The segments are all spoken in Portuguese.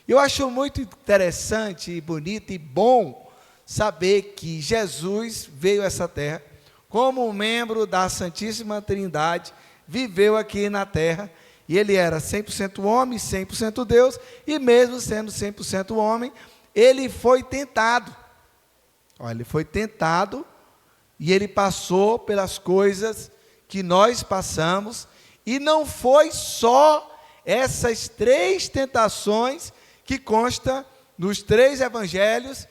Eu acho muito interessante e bonito e bom saber que Jesus veio a essa terra como um membro da Santíssima Trindade, viveu aqui na terra, e ele era 100% homem, 100% Deus, e mesmo sendo 100% homem, ele foi tentado. Olha, ele foi tentado, e ele passou pelas coisas que nós passamos, e não foi só essas 3 tentações que consta nos 3 evangelhos,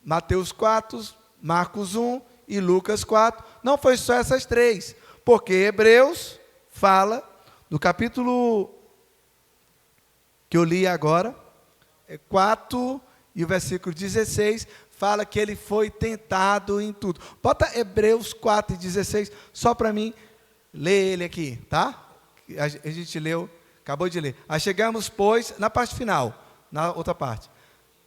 Mateus 4, Marcos 1 e Lucas 4, não foi só essas 3, porque Hebreus fala, no capítulo que eu li agora, 4 e o versículo 16, fala que ele foi tentado em tudo. Bota Hebreus 4 e 16, só para mim ler ele aqui, tá? A gente leu, acabou de ler. Aí chegamos, pois, na parte final, na outra parte.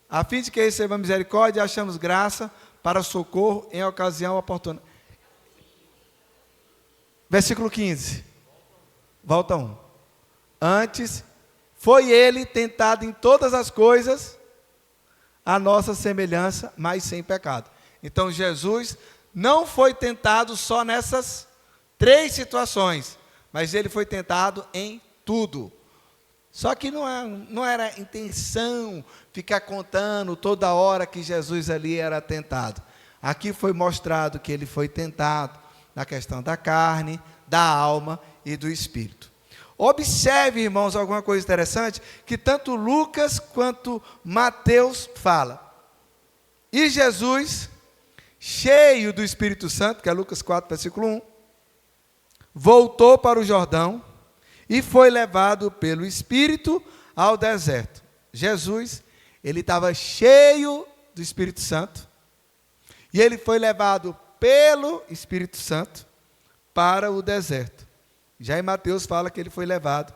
A fim de que recebamos misericórdia e achamos graça para socorro em ocasião oportuna. Versículo 15. Volta 1. Antes, foi ele tentado em todas as coisas, a nossa semelhança, mas sem pecado. Então, Jesus não foi tentado só nessas 3 situações, mas ele foi tentado em tudo. Só que não era intenção ficar contando toda hora que Jesus ali era tentado. Aqui foi mostrado que ele foi tentado na questão da carne, da alma e do espírito. Observe, irmãos, alguma coisa interessante, que tanto Lucas quanto Mateus fala. E Jesus, cheio do Espírito Santo, que é Lucas 4, versículo 1, voltou para o Jordão e foi levado pelo Espírito ao deserto. Jesus, ele estava cheio do Espírito Santo, e ele foi levado pelo Espírito Santo para o deserto. Já em Mateus fala que ele foi levado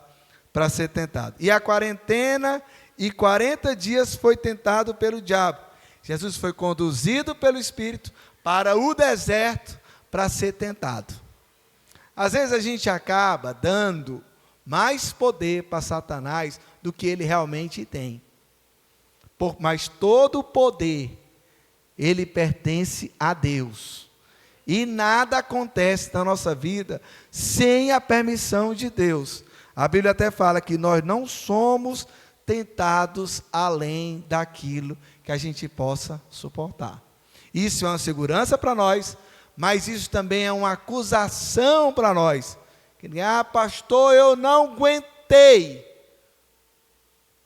para ser tentado. E a quarentena e 40 dias foi tentado pelo diabo. Jesus foi conduzido pelo Espírito para o deserto para ser tentado. Às vezes a gente acaba dando mais poder para Satanás do que ele realmente tem. Mas todo o poder, ele pertence a Deus. E nada acontece na nossa vida sem a permissão de Deus. A Bíblia até fala que nós não somos tentados além daquilo que a gente possa suportar. Isso é uma segurança para nós, mas isso também é uma acusação para nós. Pastor, eu não aguentei.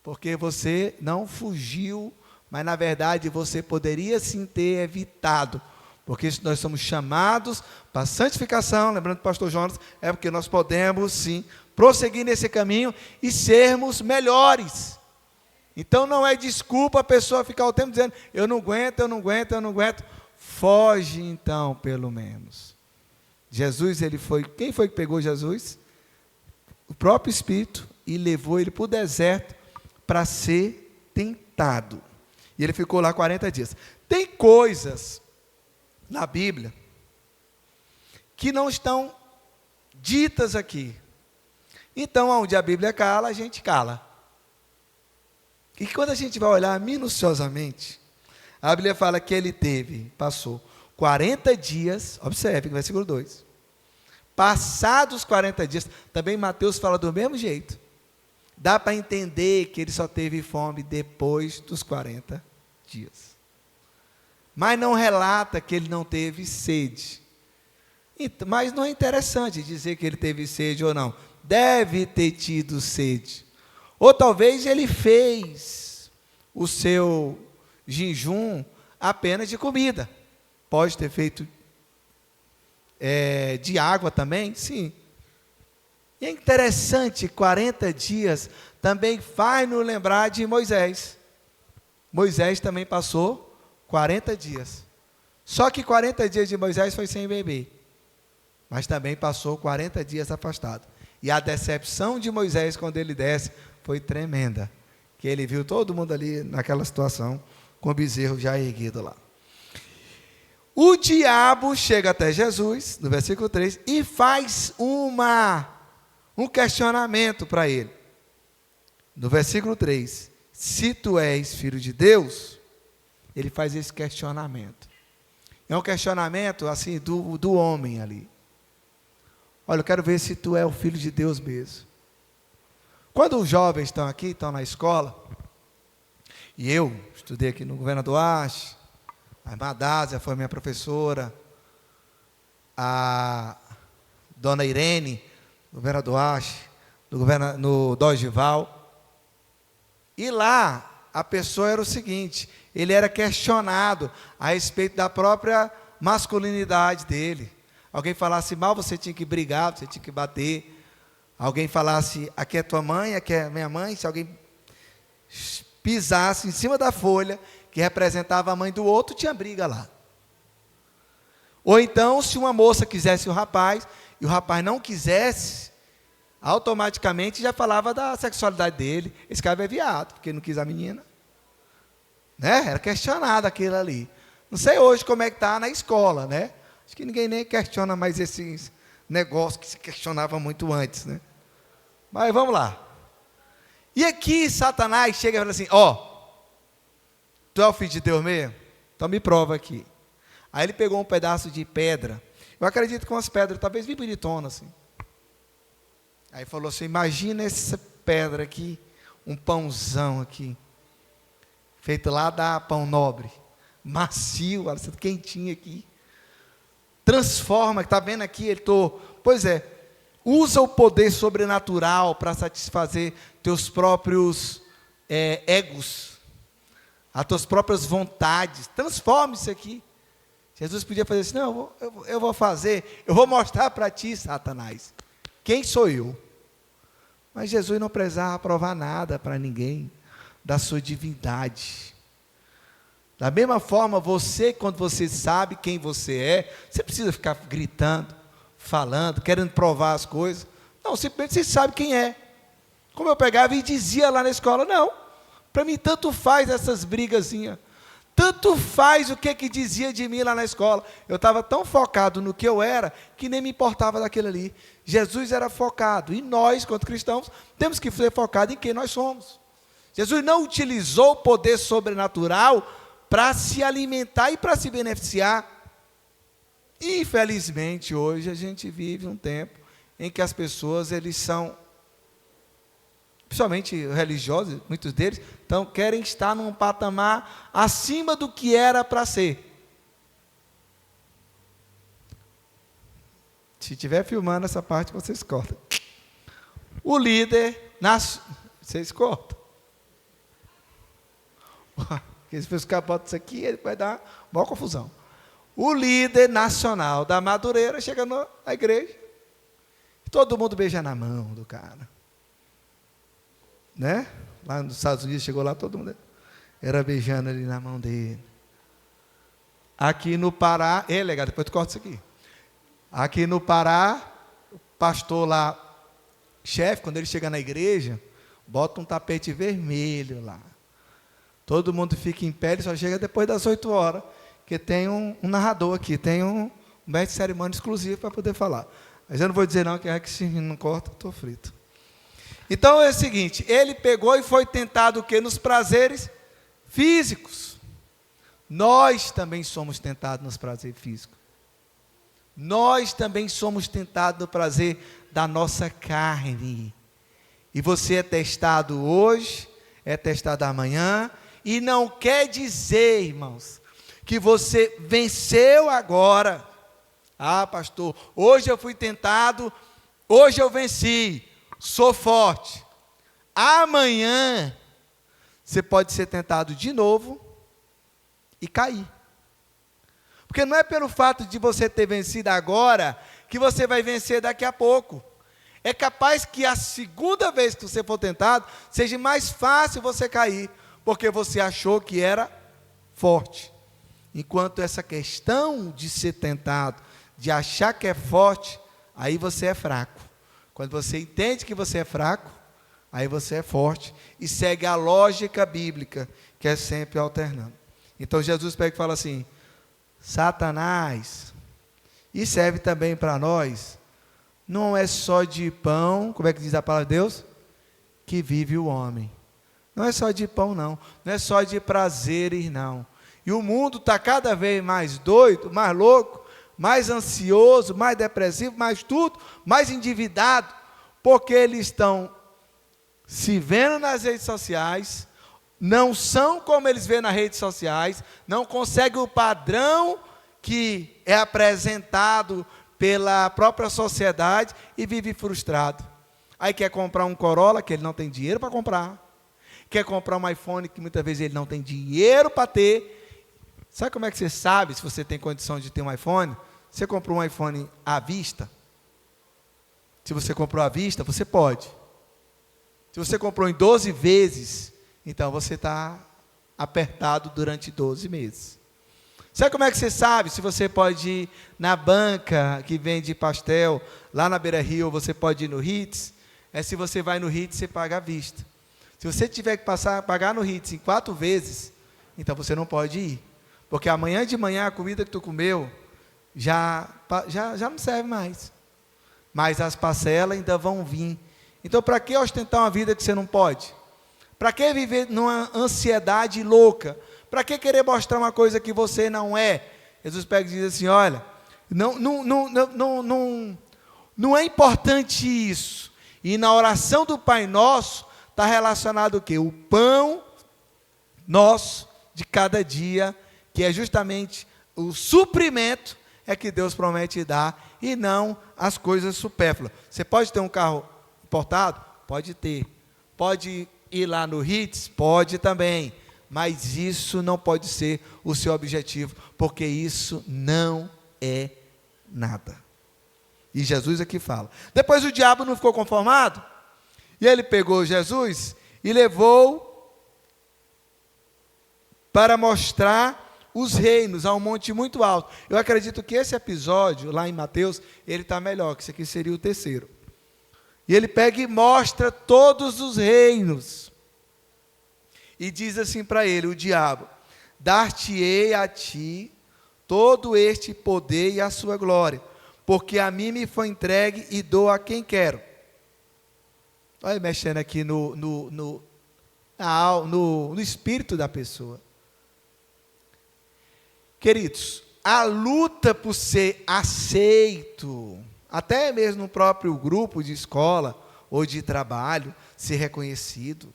Porque você não fugiu, mas na verdade você poderia sim ter evitado. Porque nós somos chamados para a santificação, lembrando do pastor Jonas, é porque nós podemos sim prosseguir nesse caminho e sermos melhores. Então não é desculpa a pessoa ficar o tempo dizendo, eu não aguento, eu não aguento, eu não aguento. Foge então, pelo menos. Jesus, quem foi que pegou Jesus? O próprio Espírito, e levou ele para o deserto para ser tentado. E ele ficou lá 40 dias. Tem coisas na Bíblia que não estão ditas aqui. Então, onde a Bíblia cala, a gente cala. E quando a gente vai olhar minuciosamente, a Bíblia fala que ele passou 40 dias, observe no versículo 2. Passados 40 dias, também Mateus fala do mesmo jeito. Dá para entender que ele só teve fome depois dos 40 dias. Mas não relata que ele não teve sede. Mas não é interessante dizer que ele teve sede ou não. Deve ter tido sede. Ou talvez ele fez o seu jejum apenas de comida. Pode ter feito de água também? Sim. E é interessante, 40 dias também faz nos lembrar de Moisés. Moisés também passou 40 dias. Só que 40 dias de Moisés foi sem beber. Mas também passou 40 dias afastado. E a decepção de Moisés quando ele desce foi tremenda. Que ele viu todo mundo ali naquela situação, com o bezerro já erguido lá. O diabo chega até Jesus, no versículo 3, e faz um questionamento para ele. No versículo 3, se tu és filho de Deus, ele faz esse questionamento. É um questionamento assim do homem ali. Olha, eu quero ver se tu é o filho de Deus mesmo. Quando os jovens estão aqui, estão na escola, e eu estudei aqui no Governador Ache, a irmã Dásia foi minha professora, a dona Irene, no Governador Ache, no Dorival. E lá, a pessoa era o seguinte, ele era questionado a respeito da própria masculinidade dele. Alguém falasse mal, você tinha que brigar, você tinha que bater. Alguém falasse, aqui é tua mãe, aqui é minha mãe. Se alguém pisasse em cima da folha, que representava a mãe do outro, tinha briga lá. Ou então, se uma moça quisesse o rapaz, e o rapaz não quisesse, automaticamente já falava da sexualidade dele. Esse cara é viado, porque não quis a menina. Né? Era questionado aquilo ali. Não sei hoje como é que está na escola, né? Acho que ninguém nem questiona mais esses negócios que se questionava muito antes, né? Mas vamos lá. E aqui Satanás chega e fala assim, tu é o filho de Deus mesmo? Então me prova aqui. Aí ele pegou um pedaço de pedra. Eu acredito que umas pedras, talvez bem bonitonas assim. Aí falou assim, imagina essa pedra aqui, um pãozão aqui, feito lá da Pão Nobre, macio, quentinho aqui. Transforma, está vendo aqui, pois é, usa o poder sobrenatural para satisfazer teus próprios egos, as tuas próprias vontades. Transforma isso aqui. Jesus podia fazer assim, não, eu vou fazer, eu vou mostrar para ti, Satanás, quem sou eu. Mas Jesus não precisava provar nada para ninguém da sua divindade. Da mesma forma, você, quando você sabe quem você é, você precisa ficar gritando, falando, querendo provar as coisas. Não, simplesmente você sabe quem é. Como eu pegava e dizia lá na escola, não, para mim tanto faz essas brigazinhas. Tanto faz o que dizia de mim lá na escola. Eu estava tão focado no que eu era, que nem me importava daquilo ali. Jesus era focado. E nós, quanto cristãos, temos que ser focados em quem nós somos. Jesus não utilizou o poder sobrenatural para se alimentar e para se beneficiar. Infelizmente, hoje a gente vive um tempo em que as pessoas, eles são, principalmente religiosos, muitos deles, querem estar num patamar acima do que era para ser. Se estiver filmando essa parte, vocês cortam. O líder, vocês cortam. Porque se os caras botam isso aqui, ele vai dar maior confusão. O líder nacional da Madureira chega na igreja, todo mundo beija na mão do cara. Né? Lá nos Estados Unidos, chegou lá, todo mundo era beijando ali na mão dele. Aqui no Pará, legal, depois tu corta isso aqui. Aqui no Pará, o pastor lá, chefe, quando ele chega na igreja, bota um tapete vermelho lá. Todo mundo fica em pé, ele só chega depois das 8 horas, porque tem um narrador aqui, tem um mestre de cerimônia exclusivo para poder falar. Mas eu não vou dizer não, que se não corta, eu estou frito. Então é o seguinte, ele pegou e foi tentado o quê? Nos prazeres físicos. Nós também somos tentados nos prazeres físicos. Nós também somos tentados no prazer da nossa carne. E você é testado hoje, é testado amanhã, e não quer dizer, irmãos, que você venceu agora. Ah, pastor, hoje eu fui tentado, hoje eu venci. Sou forte. Amanhã você pode ser tentado de novo e cair. Porque não é pelo fato de você ter vencido agora que você vai vencer daqui a pouco. É capaz que a segunda vez que você for tentado seja mais fácil você cair, porque você achou que era forte. Enquanto essa questão de ser tentado, de achar que é forte, aí você é fraco. Quando você entende que você é fraco, aí você é forte e segue a lógica bíblica, que é sempre alternando. Então Jesus pega e fala assim, Satanás, e serve também para nós, não é só de pão, como é que diz a palavra de Deus? Que vive o homem, Não é só de pão, não. Não é só de prazeres, não. E o mundo está cada vez mais doido, mais louco, mais ansioso, mais depressivo, mais tudo, mais endividado, porque eles estão se vendo nas redes sociais, não são como eles vêem nas redes sociais, não conseguem o padrão que é apresentado pela própria sociedade e vive frustrado. Aí quer comprar um Corolla que ele não tem dinheiro para comprar, quer comprar um iPhone que muitas vezes ele não tem dinheiro para ter. Sabe como é que você sabe se você tem condição de ter um iPhone? Você comprou um iPhone à vista? Se você comprou à vista, você pode. Se você comprou em 12 vezes, então você está apertado durante 12 meses. Sabe como é que você sabe se você pode ir na banca que vende pastel, lá na Beira Rio, você pode ir no Ritz? É se você vai no Ritz, você paga à vista. Se você tiver que pagar no Ritz em 4 vezes, então você não pode ir. Porque amanhã de manhã a comida que tu comeu já não serve mais. Mas as parcelas ainda vão vir. Então, para que ostentar uma vida que você não pode? Para que viver numa ansiedade louca? Para que querer mostrar uma coisa que você não é? Jesus pega e diz assim, olha, não é importante isso. E na oração do Pai Nosso, está relacionado o quê? O pão nosso de cada dia, que é justamente o suprimento é que Deus promete dar, e não as coisas supérfluas. Você pode ter um carro importado? Pode ter. Pode ir lá no Ritz? Pode também. Mas isso não pode ser o seu objetivo, porque isso não é nada. E Jesus aqui fala. Depois o diabo não ficou conformado, e ele pegou Jesus e levou para mostrar os reinos a um monte muito alto. Eu acredito que esse episódio, lá em Mateus, ele está melhor, que esse aqui seria o terceiro. E ele pega e mostra todos os reinos. E diz assim para ele, o diabo, dar-te-ei a ti todo este poder e a sua glória, porque a mim me foi entregue e dou a quem quero. Olha, mexendo aqui no espírito da pessoa. Queridos, a luta por ser aceito, até mesmo no próprio grupo de escola ou de trabalho, ser reconhecido.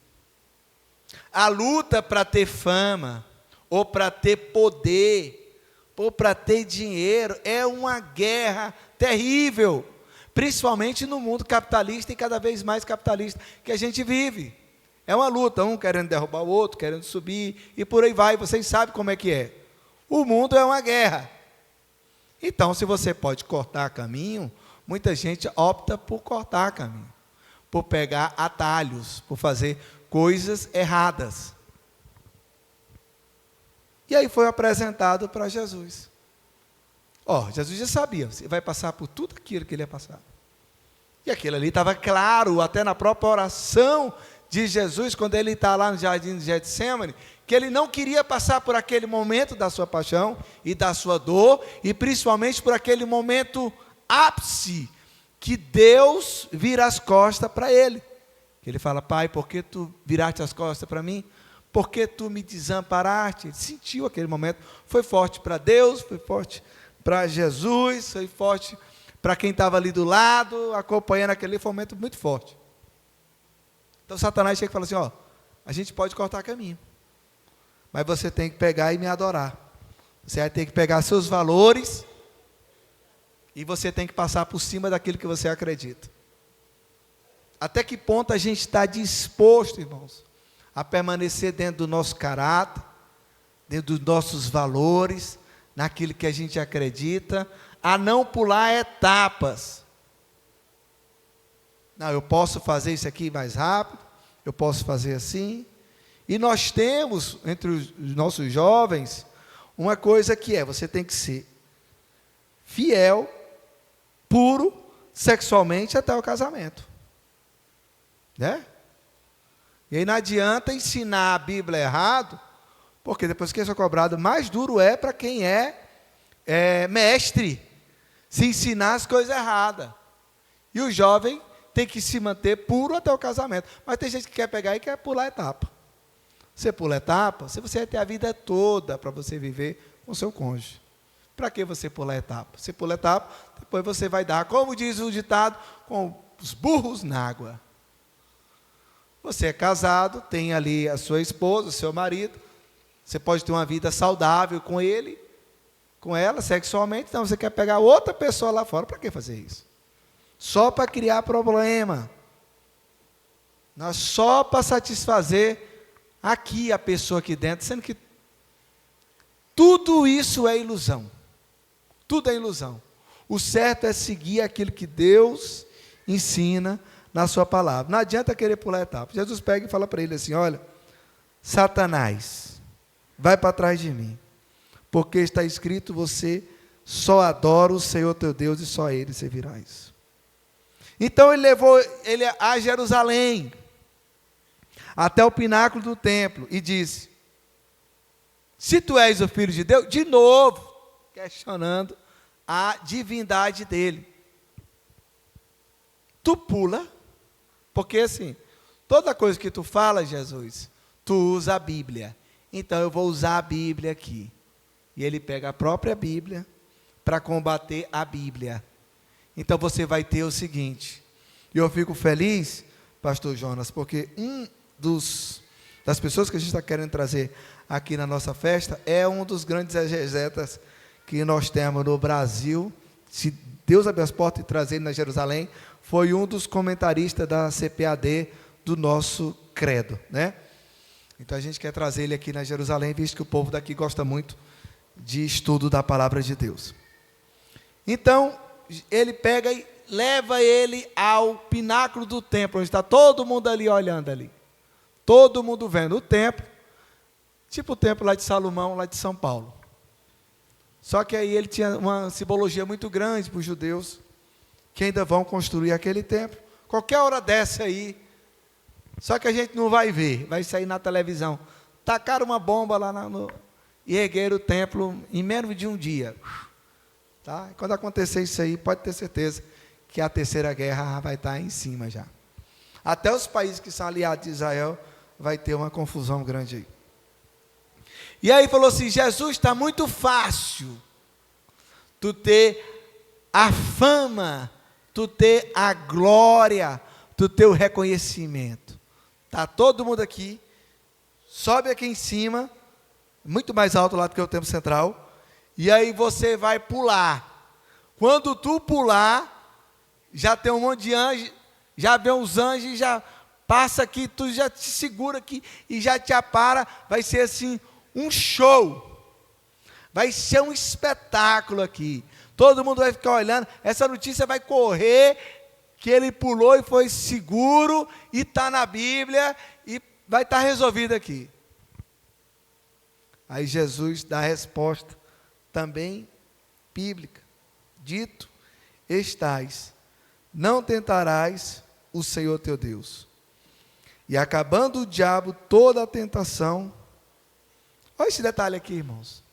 A luta para ter fama, ou para ter poder, ou para ter dinheiro, é uma guerra terrível, principalmente no mundo capitalista e cada vez mais capitalista que a gente vive. É uma luta, um querendo derrubar o outro, querendo subir, e por aí vai, vocês sabem como é que é. O mundo é uma guerra. Então, se você pode cortar caminho, muita gente opta por cortar caminho, por pegar atalhos, por fazer coisas erradas. E aí foi apresentado para Jesus. Jesus já sabia, você vai passar por tudo aquilo que ele ia passar. E aquilo ali estava claro, até na própria oração de Jesus, quando ele está lá no jardim de Getsemane, que ele não queria passar por aquele momento da sua paixão e da sua dor, e principalmente por aquele momento ápice, que Deus vira as costas para ele. Ele fala, Pai, por que tu viraste as costas para mim? Por que tu me desamparaste? Ele sentiu aquele momento, foi forte para Deus, foi forte para Jesus, foi forte para quem estava ali do lado, acompanhando aquele momento muito forte. Então Satanás chega e fala assim, a gente pode cortar caminho, mas você tem que pegar e me adorar. Você vai ter que pegar seus valores e você tem que passar por cima daquilo que você acredita. Até que ponto a gente está disposto, irmãos, a permanecer dentro do nosso caráter, dentro dos nossos valores, naquilo que a gente acredita, a não pular etapas. Não, eu posso fazer isso aqui mais rápido, eu posso fazer assim. E nós temos, entre os nossos jovens, uma coisa que você tem que ser fiel, puro, sexualmente até o casamento. Né? E aí não adianta ensinar a Bíblia errado, porque depois que isso é cobrado, mais duro é para quem é mestre, se ensinar as coisas erradas. E o jovem tem que se manter puro até o casamento. Mas tem gente que quer pegar e quer pular a etapa. Você pula etapa, se você vai ter a vida toda para você viver com seu cônjuge. Para que você pular etapa? Você pula etapa, depois você vai dar, como diz o ditado, com os burros na água. Você é casado, tem ali a sua esposa, o seu marido, você pode ter uma vida saudável com ele, com ela, sexualmente, então você quer pegar outra pessoa lá fora, para que fazer isso? Só para criar problema. Nós só para satisfazer aqui a pessoa aqui dentro, sendo que tudo isso é ilusão. Tudo é ilusão. O certo é seguir aquilo que Deus ensina na sua palavra. Não adianta querer pular etapa. Jesus pega e fala para ele assim, olha, Satanás, vai para trás de mim, porque está escrito, você só adora o Senhor teu Deus e só a Ele servirás. Então ele levou ele a Jerusalém, até o pináculo do templo, e disse, se tu és o Filho de Deus, de novo, questionando a divindade dele. Tu pula, porque assim, toda coisa que tu fala, Jesus, tu usa a Bíblia. Então eu vou usar a Bíblia aqui. E ele pega a própria Bíblia para combater a Bíblia. Então você vai ter o seguinte, e eu fico feliz, pastor Jonas, porque das pessoas que a gente está querendo trazer aqui na nossa festa, é um dos grandes exegetas que nós temos no Brasil. Se Deus abriu as portas e trazer ele na Jerusalém, foi um dos comentaristas da CPAD do nosso credo, né? Então a gente quer trazer ele aqui na Jerusalém, visto que o povo daqui gosta muito de estudo da palavra de Deus. Então, ele pega e leva ele ao pináculo do templo, onde está todo mundo ali olhando ali. Todo mundo vendo o templo, tipo o templo lá de Salomão, lá de São Paulo. Só que aí ele tinha uma simbologia muito grande para os judeus, que ainda vão construir aquele templo. Qualquer hora dessa aí, só que a gente não vai ver, vai sair na televisão. Tacaram uma bomba lá e ergueram o templo em menos de um dia. Tá? Quando acontecer isso aí, pode ter certeza que a terceira guerra vai estar em cima já. Até os países que são aliados de Israel vai ter uma confusão grande aí. E aí falou assim, Jesus, está muito fácil tu ter a fama, tu ter a glória, tu ter o reconhecimento. Está todo mundo aqui, sobe aqui em cima, muito mais alto lá do que o templo central, e aí você vai pular. Quando tu pular, já tem um monte de anjos, já vem uns anjos, já passa aqui, tu já te segura aqui e já te apara, vai ser assim, um show, vai ser um espetáculo aqui, todo mundo vai ficar olhando, essa notícia vai correr, que ele pulou e foi seguro, e está na Bíblia, e vai estar resolvido aqui. Aí Jesus dá a resposta, também bíblica, dito, estais, não tentarás o Senhor teu Deus. E acabando o diabo toda a tentação, olha esse detalhe aqui, irmãos.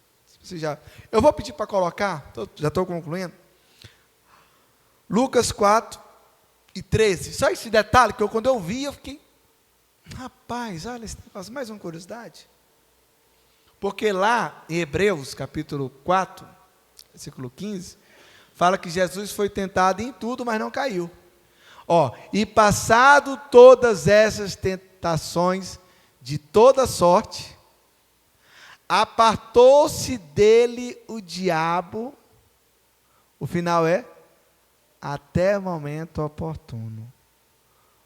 Eu vou pedir para colocar, já estou concluindo. Lucas 4:13. Só esse detalhe que quando eu vi, eu fiquei, rapaz, olha esse negócio, mais uma curiosidade. Porque lá em Hebreus, capítulo 4, versículo 15, fala que Jesus foi tentado em tudo, mas não caiu. E passado todas essas tentações de toda sorte, apartou-se dele o diabo, o final é, até o momento oportuno.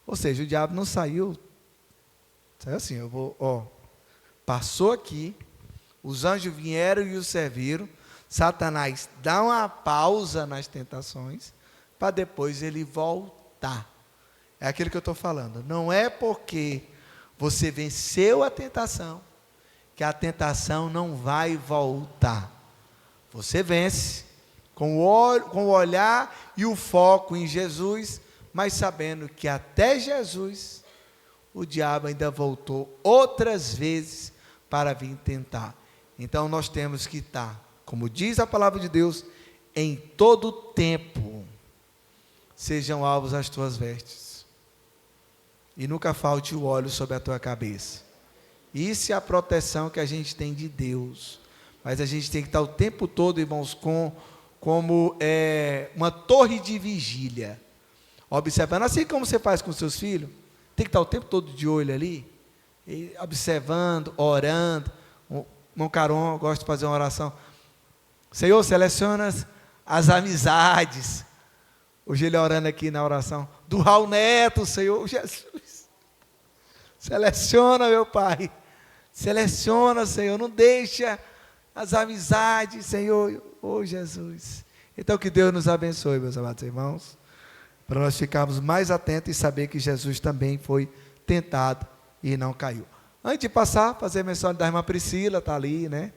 Ou seja, o diabo não saiu assim, passou aqui, os anjos vieram e o serviram, Satanás dá uma pausa nas tentações, para depois ele voltar. É aquilo que eu estou falando, não é porque você venceu a tentação, que a tentação não vai voltar. Você vence com o olhar e o foco em Jesus, mas sabendo que até Jesus, o diabo ainda voltou outras vezes para vir tentar. Então nós temos que estar, como diz a palavra de Deus, em todo tempo, sejam alvos as tuas vestes, e nunca falte o óleo sobre a tua cabeça. Isso é a proteção que a gente tem de Deus. Mas a gente tem que estar o tempo todo, irmãos, como uma torre de vigília, observando, assim como você faz com seus filhos, tem que estar o tempo todo de olho ali, observando, orando. O irmão Caron gosta de fazer uma oração: Senhor, seleciona as amizades. Hoje ele orando aqui na oração do Raul Neto, Senhor Jesus, seleciona, meu Pai, seleciona, Senhor, não deixa as amizades, Senhor, Jesus. Então que Deus nos abençoe, meus amados irmãos, para nós ficarmos mais atentos e saber que Jesus também foi tentado e não caiu. Antes de passar, fazer menção da irmã Priscila, está ali, né?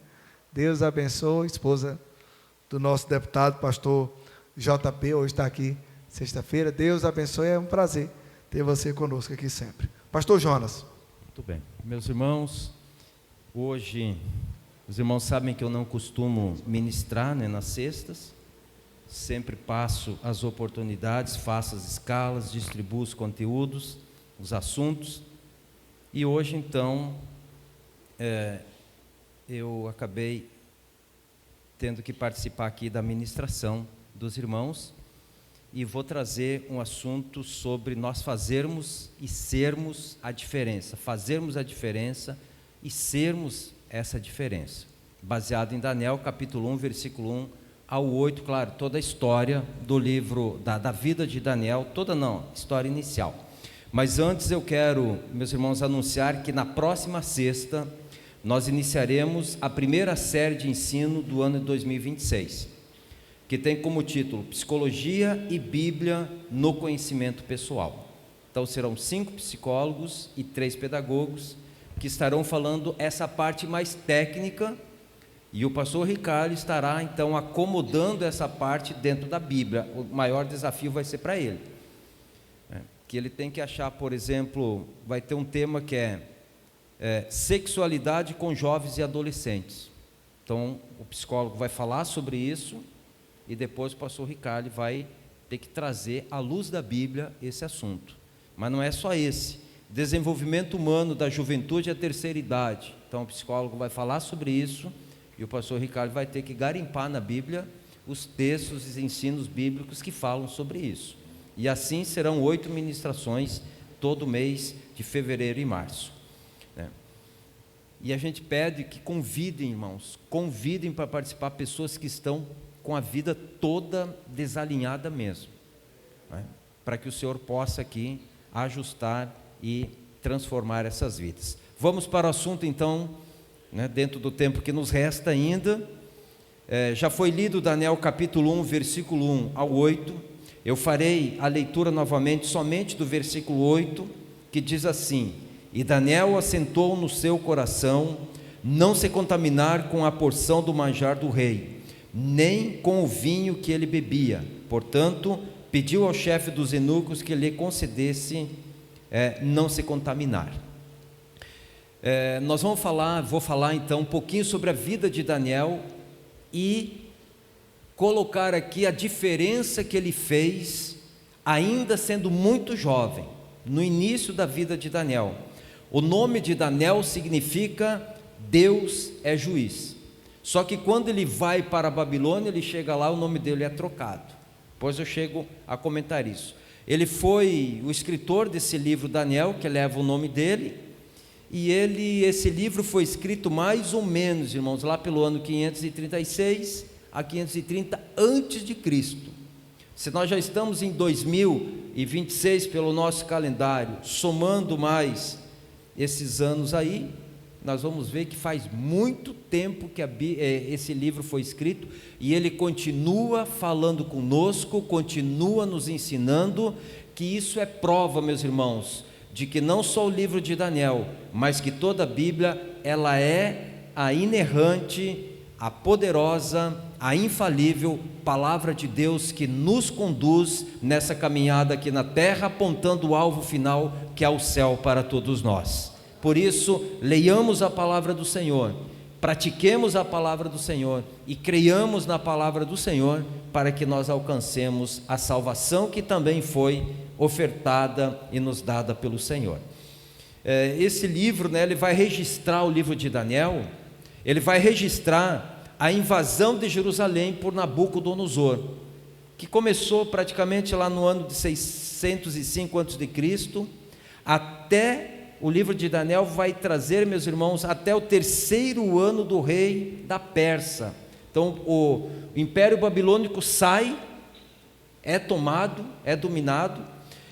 Deus abençoe, esposa do nosso deputado, pastor JP, hoje está aqui, sexta-feira. Deus abençoe, é um prazer ter você conosco aqui sempre. Pastor Jonas. Muito bem. Meus irmãos, hoje, os irmãos sabem que eu não costumo ministrar, né, nas sextas, sempre passo as oportunidades, faço as escalas, distribuo os conteúdos, os assuntos, e hoje então, eu acabei tendo que participar aqui da ministração dos irmãos, e vou trazer um assunto sobre nós fazermos e sermos a diferença, fazermos a diferença e sermos essa diferença, baseado em Daniel capítulo 1, versículo 1 ao 8, claro, toda a história do livro, da vida de Daniel, toda não, história inicial. Mas antes eu quero, meus irmãos, anunciar que na próxima sexta, nós iniciaremos a primeira série de ensino do ano de 2026, que tem como título Psicologia e Bíblia no Conhecimento Pessoal. Então serão 5 psicólogos e 3 pedagogos que estarão falando essa parte mais técnica, e o pastor Ricardo estará então acomodando essa parte dentro da Bíblia. O maior desafio vai ser para ele, que ele tem que achar, por exemplo, vai ter um tema que é sexualidade com jovens e adolescentes. Então o psicólogo vai falar sobre isso, e depois o pastor Ricardo vai ter que trazer à luz da Bíblia esse assunto. Mas não é só esse, desenvolvimento humano da juventude e a terceira idade. Então o psicólogo vai falar sobre isso, e o pastor Ricardo vai ter que garimpar na Bíblia os textos e ensinos bíblicos que falam sobre isso. E assim serão 8 ministrações todo mês de fevereiro e março, né? E a gente pede que convidem, irmãos, convidem para participar pessoas que estão com a vida toda desalinhada mesmo, né? Para que o Senhor possa aqui ajustar e transformar essas vidas. Vamos para o assunto então, né, dentro do tempo que nos resta ainda. Já foi lido Daniel capítulo 1, versículo 1 ao 8, eu farei a leitura novamente somente do versículo 8, que diz assim: E Daniel assentou no seu coração não se contaminar com a porção do manjar do rei, nem com o vinho que ele bebia. Portanto, pediu ao chefe dos eunucos que lhe concedesse não se contaminar. Vou falar então um pouquinho sobre a vida de Daniel e colocar aqui a diferença que ele fez, ainda sendo muito jovem, no início da vida de Daniel. O nome de Daniel significa Deus é juiz. Só que quando ele vai para a Babilônia, ele chega lá, o nome dele é trocado. Depois eu chego a comentar isso. Ele foi o escritor desse livro Daniel, que leva o nome dele, e esse livro foi escrito mais ou menos, irmãos, lá pelo ano 536 a 530 antes de Cristo. Se nós já estamos em 2026 pelo nosso calendário, somando mais esses anos aí, nós vamos ver que faz muito tempo que esse livro foi escrito, e ele continua falando conosco, continua nos ensinando, que isso é prova, meus irmãos, de que não só o livro de Daniel, mas que toda a Bíblia, ela é a inerrante, a poderosa, a infalível palavra de Deus que nos conduz nessa caminhada aqui na terra, apontando o alvo final, que é o céu para todos nós. Por isso, leiamos a palavra do Senhor, pratiquemos a palavra do Senhor e creiamos na palavra do Senhor, para que nós alcancemos a salvação que também foi ofertada e nos dada pelo Senhor. esse livro, né, ele vai registrar o livro de Daniel, ele vai registrar a invasão de Jerusalém por Nabucodonosor, que começou praticamente lá no ano de 605 a.C., até o livro de Daniel vai trazer, meus irmãos, até o 3º ano do rei da Pérsia. Então o Império Babilônico sai, é tomado, é dominado,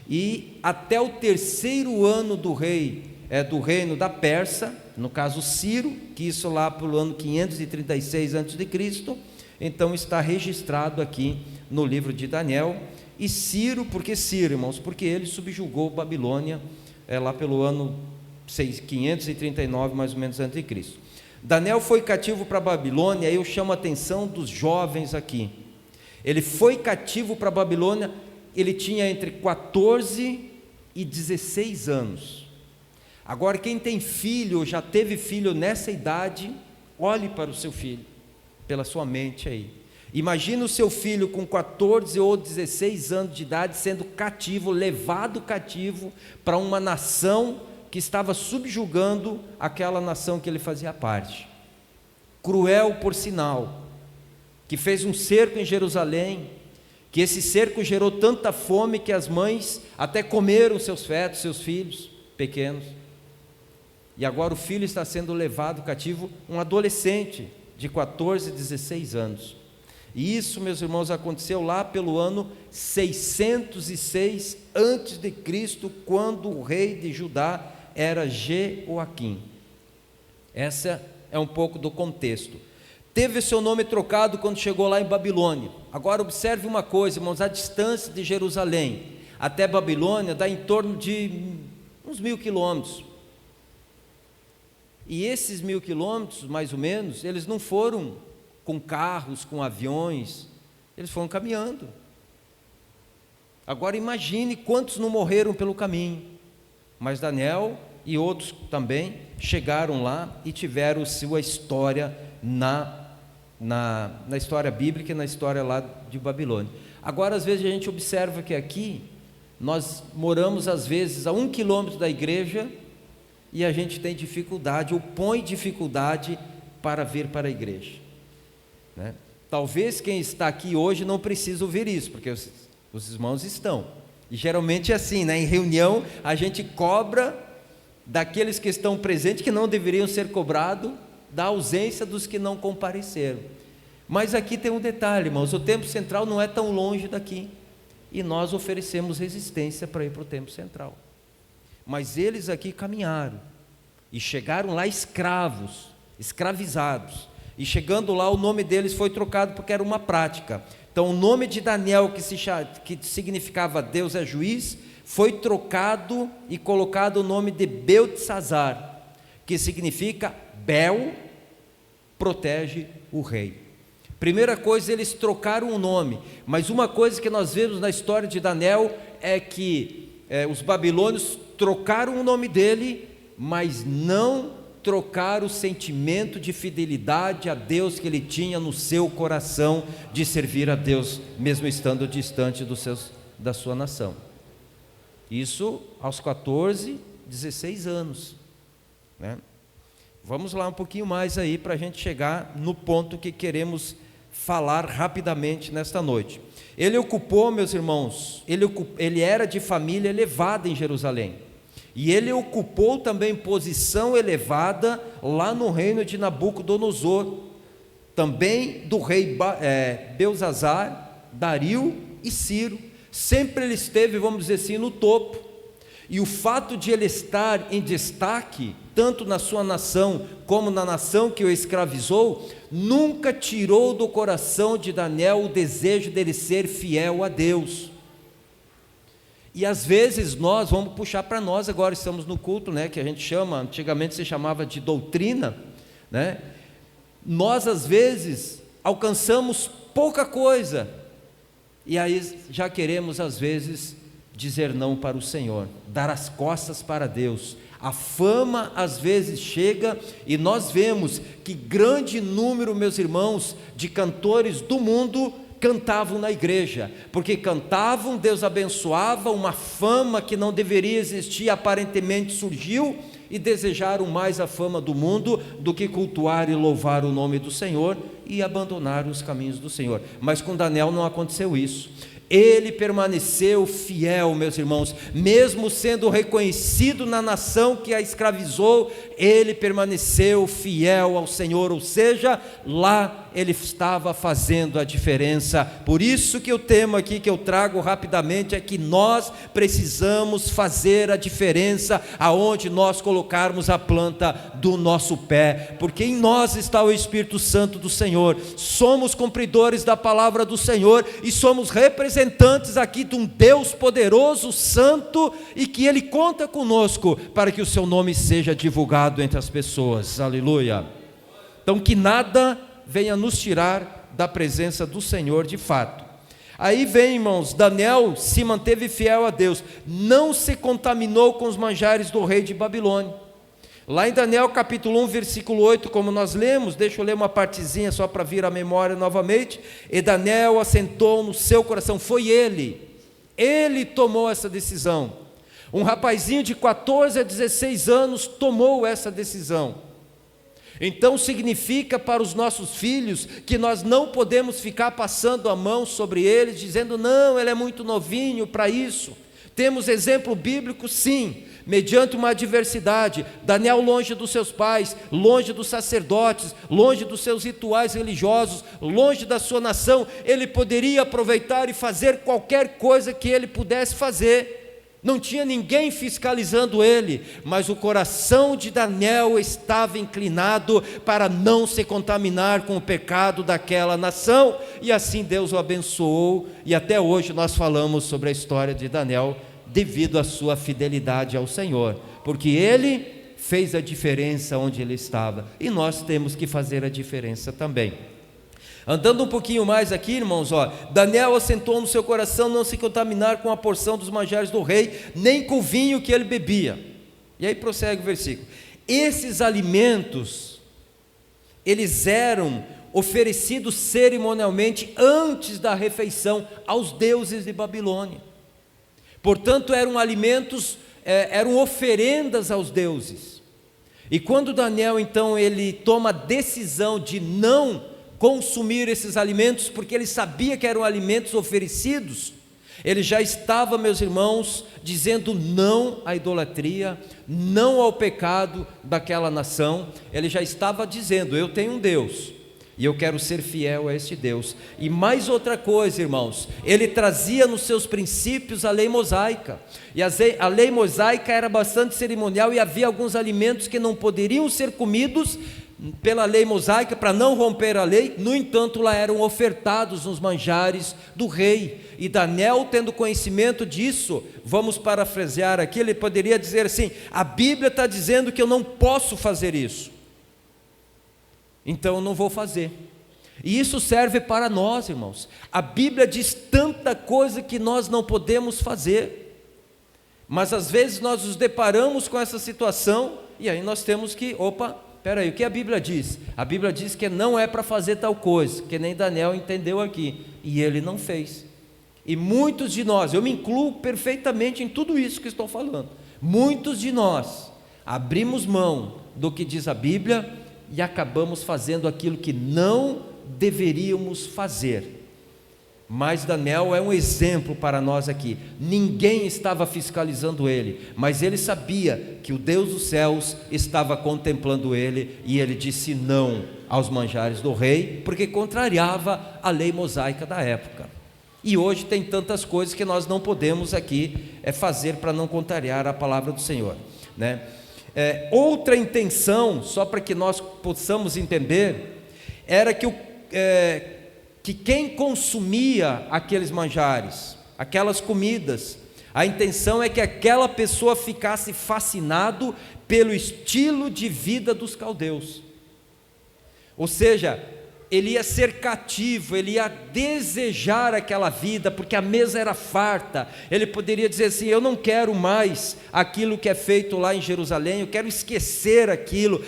e até o 3º ano do reino da Pérsia, no caso Ciro, que isso lá pelo ano 536 a.C., então está registrado aqui no livro de Daniel. E Ciro, por que Ciro, irmãos? Porque ele subjugou Babilônia lá pelo ano 539 mais ou menos antes de Cristo. Daniel foi cativo para Babilônia, e eu chamo a atenção dos jovens aqui. Ele foi cativo para Babilônia, ele tinha entre 14 e 16 anos. Agora, quem tem filho, já teve filho nessa idade, olhe para o seu filho, pela sua mente aí. Imagina o seu filho com 14 ou 16 anos de idade sendo cativo, levado cativo para uma nação que estava subjugando aquela nação que ele fazia parte. Cruel, por sinal, que fez um cerco em Jerusalém, que esse cerco gerou tanta fome que as mães até comeram seus fetos, seus filhos pequenos. E agora o filho está sendo levado cativo, um adolescente de 14, 16 anos. E isso, meus irmãos, aconteceu lá pelo ano 606 a.C., quando o rei de Judá era Jeoaquim. Essa é um pouco do contexto. Teve seu nome trocado quando chegou lá em Babilônia. Agora observe uma coisa, irmãos, a distância de Jerusalém até Babilônia dá em torno de uns 1.000 quilômetros. E esses 1.000 quilômetros, mais ou menos, eles não foram com carros, com aviões, eles foram caminhando. Agora imagine quantos não morreram pelo caminho. Mas Daniel e outros também chegaram lá e tiveram sua história na história bíblica e na história lá de Babilônia. Agora, às vezes a gente observa que aqui nós moramos às vezes a 1 quilômetro da igreja e a gente tem dificuldade, ou põe dificuldade para vir para a igreja, né? Talvez quem está aqui hoje não precise ouvir isso, porque os irmãos estão, e geralmente é assim, né? Em reunião a gente cobra daqueles que estão presentes, que não deveriam ser cobrados, da ausência dos que não compareceram. Mas aqui tem um detalhe, irmãos, o templo central não é tão longe daqui, e nós oferecemos resistência para ir para o templo central. Mas eles aqui caminharam, e chegaram lá escravos, escravizados, e chegando lá o nome deles foi trocado porque era uma prática. Então o nome de Daniel, que significava Deus é juiz, foi trocado e colocado o nome de Beltesazar, que significa Bel protege o rei. Primeira coisa, eles trocaram o nome, mas uma coisa que nós vemos na história de Daniel é que os babilônios trocaram o nome dele, mas não trocaram o sentimento de fidelidade a Deus que ele tinha no seu coração, de servir a Deus, mesmo estando distante da sua nação. Isso aos 14, 16 anos, né? Vamos lá um pouquinho mais aí para a gente chegar no ponto que queremos falar rapidamente nesta noite. Ele ocupou, meus irmãos, ele era de família elevada em Jerusalém, e ele ocupou também posição elevada lá no reino de Nabucodonosor, também do rei Belzazar, Dario e Ciro. Sempre ele esteve, vamos dizer assim, no topo, e o fato de ele estar em destaque, tanto na sua nação, como na nação que o escravizou, nunca tirou do coração de Daniel o desejo dele ser fiel a Deus. E às vezes nós, vamos puxar para nós agora, estamos no culto, né, que a gente chama, antigamente se chamava de doutrina, né? Nós às vezes alcançamos pouca coisa, e aí já queremos às vezes dizer não para o Senhor, dar as costas para Deus. A fama às vezes chega, e nós vemos que grande número, meus irmãos, de cantores do mundo cantavam na igreja, porque cantavam, Deus abençoava, uma fama que não deveria existir aparentemente surgiu, e desejaram mais a fama do mundo do que cultuar e louvar o nome do Senhor, e abandonaram os caminhos do Senhor. Mas com Daniel não aconteceu isso. Ele permaneceu fiel, meus irmãos, mesmo sendo reconhecido na nação que a escravizou, ele permaneceu fiel ao Senhor, ou seja, lá ele estava fazendo a diferença. Por isso que o tema aqui que eu trago rapidamente é que nós precisamos fazer a diferença aonde nós colocarmos a planta do nosso pé, porque em nós está o Espírito Santo do Senhor, somos cumpridores da palavra do Senhor e somos representantes aqui de um Deus poderoso, santo, e que Ele conta conosco para que o seu nome seja divulgado entre as pessoas, aleluia. Então que nada venha nos tirar da presença do Senhor de fato. Aí vem, irmãos, Daniel se manteve fiel a Deus, não se contaminou com os manjares do rei de Babilônia. Lá em Daniel capítulo 1, versículo 8, como nós lemos, deixa eu ler uma partezinha só para vir à memória novamente. E Daniel assentou no seu coração, foi ele tomou essa decisão. Um rapazinho de 14 a 16 anos tomou essa decisão. Então significa para os nossos filhos que nós não podemos ficar passando a mão sobre eles, dizendo, não, ele é muito novinho para isso. Temos exemplo bíblico, sim, mediante uma adversidade. Daniel longe dos seus pais, longe dos sacerdotes, longe dos seus rituais religiosos, longe da sua nação, ele poderia aproveitar e fazer qualquer coisa que ele pudesse fazer. Não tinha ninguém fiscalizando ele, mas o coração de Daniel estava inclinado para não se contaminar com o pecado daquela nação, e assim Deus o abençoou, e até hoje nós falamos sobre a história de Daniel, devido à sua fidelidade ao Senhor, porque ele fez a diferença onde ele estava, e nós temos que fazer a diferença também. Andando um pouquinho mais aqui, irmãos, Daniel assentou no seu coração não se contaminar com a porção dos manjares do rei, nem com o vinho que ele bebia. E aí prossegue o versículo. Esses alimentos, eles eram oferecidos cerimonialmente antes da refeição aos deuses de Babilônia. Portanto, eram alimentos, eram oferendas aos deuses. E quando Daniel, então, ele toma a decisão de não consumir esses alimentos, porque ele sabia que eram alimentos oferecidos, ele já estava, meus irmãos, dizendo não à idolatria, não ao pecado daquela nação. Ele já estava dizendo, eu tenho um Deus, e eu quero ser fiel a este Deus. E mais outra coisa, irmãos, ele trazia nos seus princípios a lei mosaica, e a lei mosaica era bastante cerimonial, e havia alguns alimentos que não poderiam ser comidos pela lei mosaica, para não romper a lei. No entanto, lá eram ofertados nos manjares do rei, e Daniel, tendo conhecimento disso, vamos parafrasear aqui, ele poderia dizer assim, a Bíblia está dizendo que eu não posso fazer isso, então eu não vou fazer. E isso serve para nós, irmãos. A Bíblia diz tanta coisa que nós não podemos fazer, mas às vezes nós nos deparamos com essa situação, e aí nós temos que, peraí, o que a Bíblia diz? A Bíblia diz que não é para fazer tal coisa, que nem Daniel entendeu aqui, e ele não fez. E muitos de nós, eu me incluo perfeitamente em tudo isso que estou falando, muitos de nós abrimos mão do que diz a Bíblia e acabamos fazendo aquilo que não deveríamos fazer. Mas Daniel é um exemplo para nós aqui. Ninguém estava fiscalizando ele, mas ele sabia que o Deus dos céus estava contemplando ele, e ele disse não aos manjares do rei, porque contrariava a lei mosaica da época. E hoje tem tantas coisas que nós não podemos aqui fazer para não contrariar a palavra do Senhor, né? Outra intenção, só para que nós possamos entender, era que quem consumia aqueles manjares, aquelas comidas, a intenção é que aquela pessoa ficasse fascinado pelo estilo de vida dos caldeus. Ou seja, ele ia ser cativo, ele ia desejar aquela vida, porque a mesa era farta. Ele poderia dizer assim: eu não quero mais aquilo que é feito lá em Jerusalém, eu quero esquecer aquilo,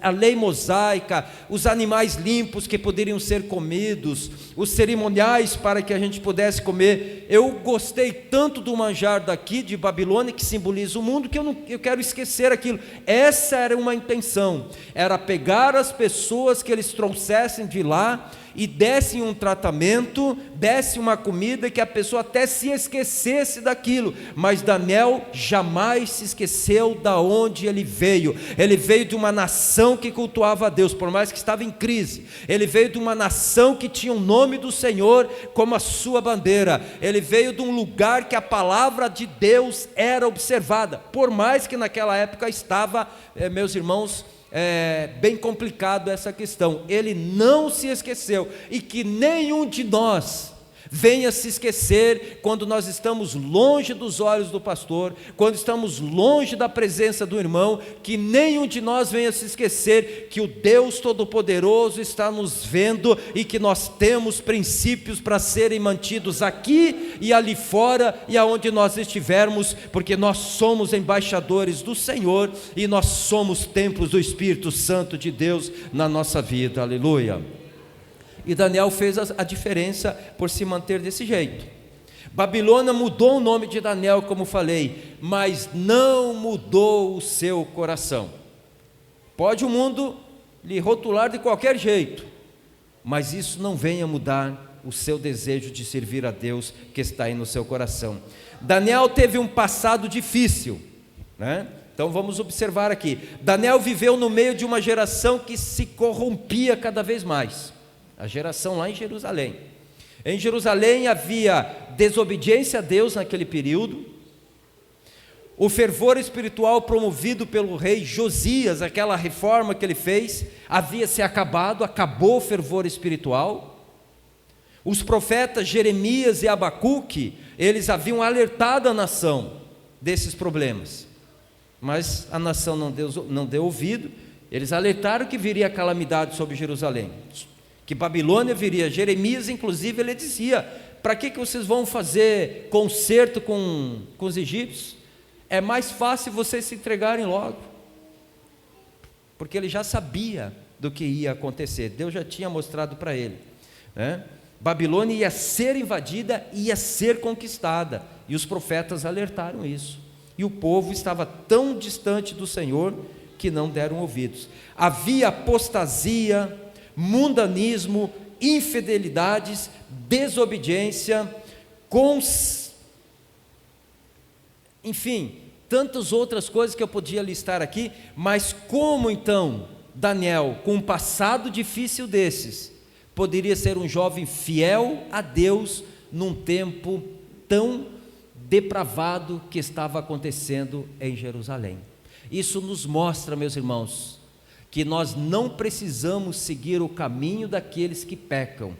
a lei mosaica, os animais limpos que poderiam ser comidos, os cerimoniais para que a gente pudesse comer. Eu gostei tanto do manjar daqui de Babilônia, que simboliza o mundo, que eu quero esquecer aquilo. Essa era uma intenção, era pegar as pessoas que eles trouxessem de lá e dessem um tratamento, dessem uma comida, que a pessoa até se esquecesse daquilo. Mas Daniel jamais se esqueceu da onde ele veio. Ele veio de uma nação que cultuava a Deus, por mais que estava em crise. Ele veio de uma nação que tinha o nome do Senhor como a sua bandeira. Ele veio de um lugar que a palavra de Deus era observada, por mais que naquela época estava, meus irmãos, bem complicado essa questão. Ele não se esqueceu, e que nenhum de nós venha se esquecer quando nós estamos longe dos olhos do pastor, quando estamos longe da presença do irmão, que nenhum de nós venha se esquecer que o Deus Todo-Poderoso está nos vendo e que nós temos princípios para serem mantidos aqui e ali fora e aonde nós estivermos, porque nós somos embaixadores do Senhor e nós somos templos do Espírito Santo de Deus na nossa vida. Aleluia. E Daniel fez a diferença por se manter desse jeito. Babilônia mudou o nome de Daniel, como falei, mas não mudou o seu coração. Pode o mundo lhe rotular de qualquer jeito, mas isso não venha mudar o seu desejo de servir a Deus que está aí no seu coração. Daniel teve um passado difícil, né? Então vamos observar aqui. Daniel viveu no meio de uma geração que se corrompia cada vez mais. A geração lá em Jerusalém. Em Jerusalém havia desobediência a Deus naquele período. O fervor espiritual promovido pelo rei Josias, aquela reforma que ele fez, havia se acabado, acabou o fervor espiritual. Os profetas Jeremias e Abacuque, eles haviam alertado a nação desses problemas, mas a nação não deu ouvido. Eles alertaram que viria calamidade sobre Jerusalém, que Babilônia viria. Jeremias, inclusive, ele dizia: para que vocês vão fazer concerto com os egípcios? É mais fácil vocês se entregarem logo. Porque ele já sabia do que ia acontecer, Deus já tinha mostrado para ele, né? Babilônia ia ser invadida, ia ser conquistada, e os profetas alertaram isso, e o povo estava tão distante do Senhor que não deram ouvidos. Havia apostasia, mundanismo, infidelidades, desobediência, enfim, tantas outras coisas que eu podia listar aqui. Mas como então Daniel, com um passado difícil desses, poderia ser um jovem fiel a Deus num tempo tão depravado que estava acontecendo em Jerusalém? Isso nos mostra, meus irmãos, que nós não precisamos seguir o caminho daqueles que pecam.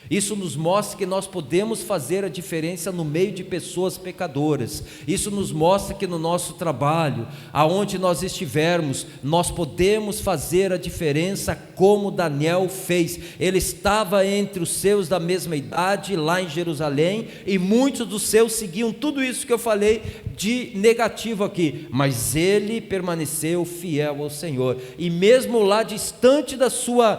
Isso nos mostra que nós podemos fazer a diferença no meio de pessoas pecadoras. Isso nos mostra que no nosso trabalho, aonde nós estivermos, nós podemos fazer a diferença como Daniel fez. Ele estava entre os seus da mesma idade lá em Jerusalém, e muitos dos seus seguiam tudo isso que eu falei de negativo aqui, mas ele permaneceu fiel ao Senhor, e mesmo lá distante da sua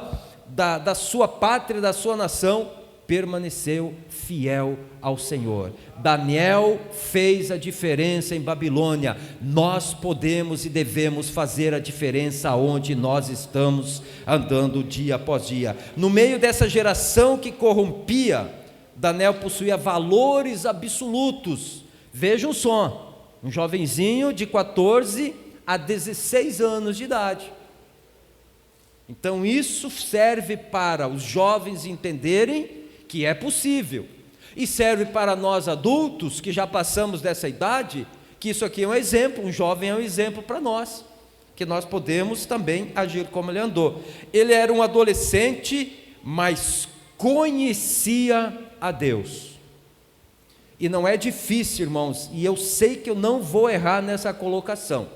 pátria, da sua nação, permaneceu fiel ao Senhor. Daniel fez a diferença em Babilônia. Nós podemos e devemos fazer a diferença onde nós estamos andando dia após dia. No meio dessa geração que corrompia, Daniel possuía valores absolutos. Vejam só, um jovenzinho de 14 a 16 anos de idade. Então isso serve para os jovens entenderem que é possível, e serve para nós adultos que já passamos dessa idade, que isso aqui é um exemplo. Um jovem é um exemplo para nós, que nós podemos também agir como ele andou. Ele era um adolescente, mas conhecia a Deus. E não é difícil, irmãos, e eu sei que eu não vou errar nessa colocação,